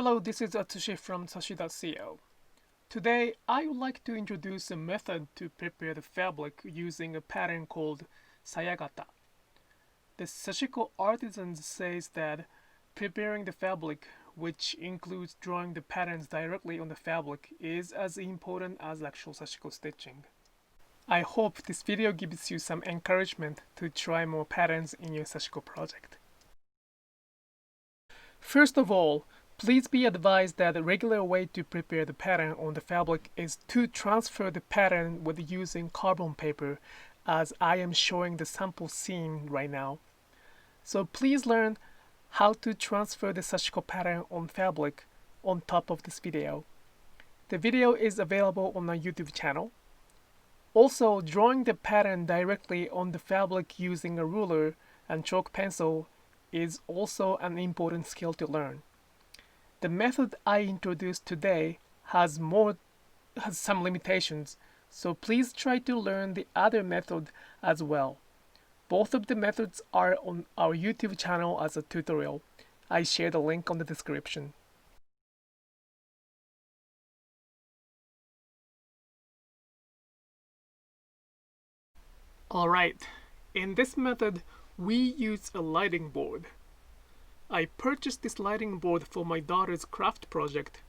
Hello, this is Atsushi from Sashi.co. Today, I would like to introduce a method to prepare the fabric using a pattern called Sayagata. The Sashiko Artisans says that preparing the fabric, which includes drawing the patterns directly on the fabric, is as important as actual Sashiko stitching. I hope this video gives you some encouragement to try more patterns in your Sashiko project. First of all, please be advised that the regular way to prepare the pattern on the fabric is to transfer the pattern with using carbon paper, as I am showing the sample scene right now. So please learn how to transfer the Sashiko pattern on fabric on top of this video. The video is available on my YouTube channel. Also, drawing the pattern directly on the fabric using a ruler and chalk pencil is also an important skill to learn. The method I introduced today has some limitations, so please try to learn the other method as well. Both of the methods are on our YouTube channel as a tutorial. I share the link on the description. Alright, in this method, we use a lighting board. I purchased this lighting board for my daughter's craft project.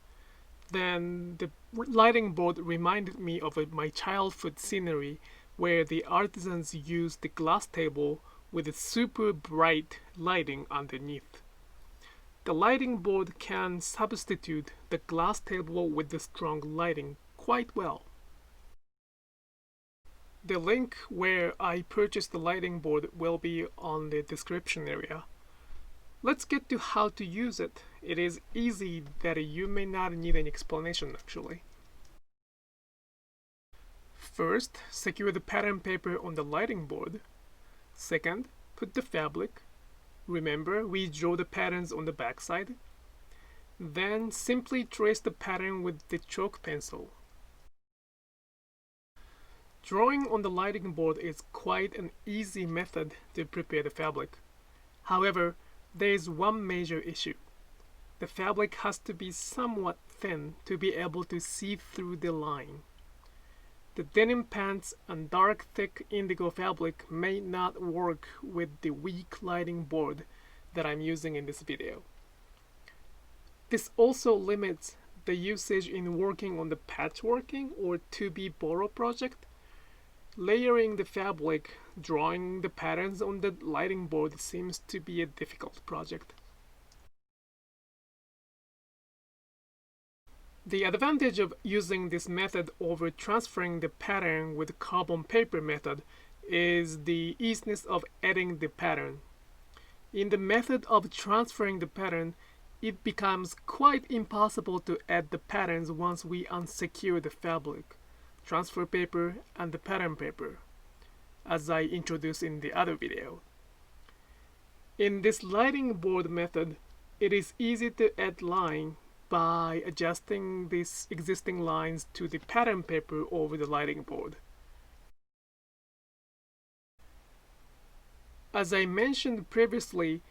Then the lighting board reminded me of my childhood scenery where the artisans used the glass table with a super bright lighting underneath. The lighting board can substitute the glass table with the strong lighting quite well. The link where I purchased the lighting board will be on the description area. Let's get to how to use it. It is easy that you may not need an explanation actually. First, secure the pattern paper on the lighting board. Second, put the fabric. Remember, we draw the patterns on the backside. Then simply trace the pattern with the chalk pencil. Drawing on the lighting board is quite an easy method to prepare the fabric. However, there is one major issue. The fabric has to be somewhat thin to be able to see through the line. The denim pants and dark thick indigo fabric may not work with the weak lighting board that I'm using in this video. This also limits the usage in working on the patchworking or to-be borrow project. Layering the fabric, drawing the patterns on the lighting board seems to be a difficult project. The advantage of using this method over transferring the pattern with carbon paper method is the easiness of adding the pattern. In the method of transferring the pattern, it becomes quite impossible to add the patterns once we unsecure the fabric, transfer paper, and the pattern paper, as I introduced in the other video. In this lighting board method, it is easy to add line by adjusting these existing lines to the pattern paper over the lighting board. As I mentioned previously,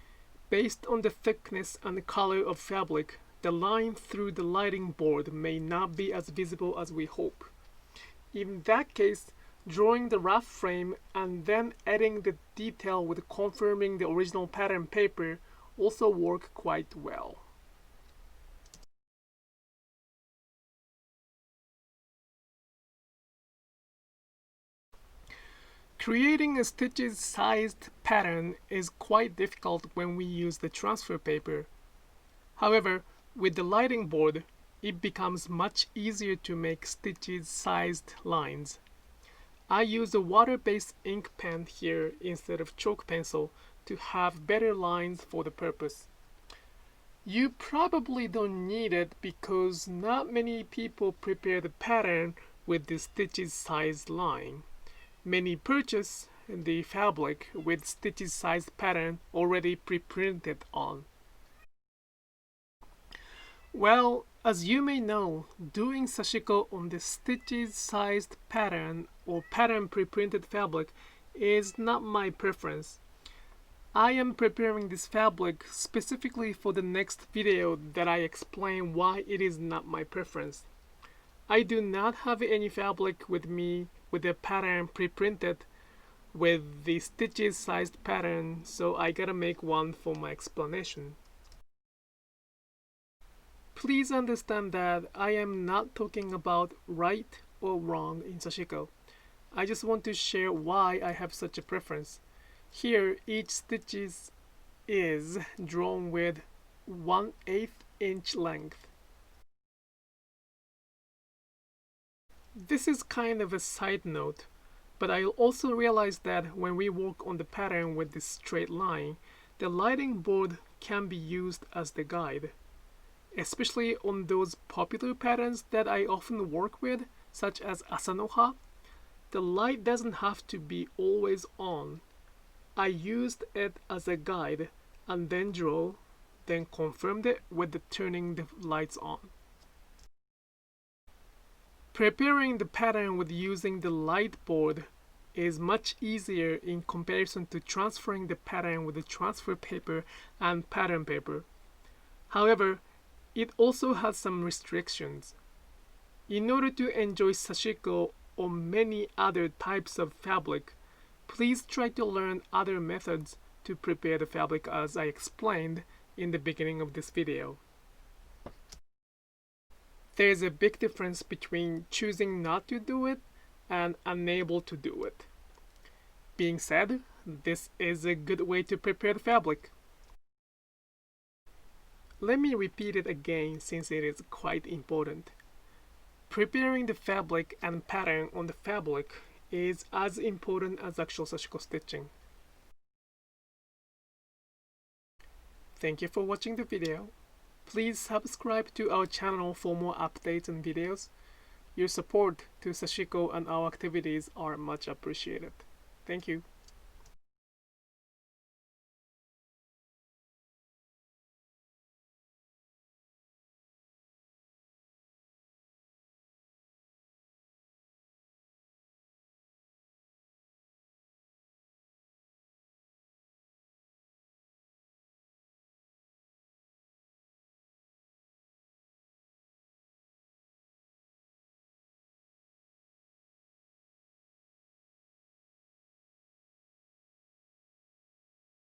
based on the thickness and color of fabric, the line through the lighting board may not be as visible as we hope. In that case, drawing the rough frame and then adding the detail with confirming the original pattern paper also work quite well. Creating a stitches-sized pattern is quite difficult when we use the transfer paper. However, with the lighting board, it becomes much easier to make stitches-sized lines. I use a water-based ink pen here instead of chalk pencil to have better lines for the purpose. You probably don't need it because not many people prepare the pattern with the stitches-sized line. Many purchase the fabric with stitches-sized pattern already pre-printed on. Well, as you may know, doing Sashiko on the stitches-sized pattern or pattern pre-printed fabric is not my preference. I am preparing this fabric specifically for the next video that I explain why it is not my preference. I do not have any fabric with me with the pattern pre-printed with the stitches sized pattern, so I gotta make one for my explanation. Please understand that I am not talking about right or wrong in Sashiko. I just want to share why I have such a preference. Here, each stitch is drawn with 1/8 inch length. This is kind of a side note, but I also realized that when we work on the pattern with this straight line, the lighting board can be used as the guide. Especially on those popular patterns that I often work with, such as Asanoha, the light doesn't have to be always on. I used it as a guide and then drew, then confirmed it with the turning the lights on. Preparing the pattern with using the light board is much easier in comparison to transferring the pattern with the transfer paper and pattern paper. However, it also has some restrictions. In order to enjoy Sashiko or many other types of fabric, please try to learn other methods to prepare the fabric as I explained in the beginning of this video. There is a big difference between choosing not to do it and unable to do it. Being said, this is a good way to prepare the fabric. Let me repeat it again since it is quite important. Preparing the fabric and pattern on the fabric is as important as actual Sashiko stitching. Thank you for watching the video. Please subscribe to our channel for more updates and videos. Your support to Sashiko and our activities are much appreciated. Thank you.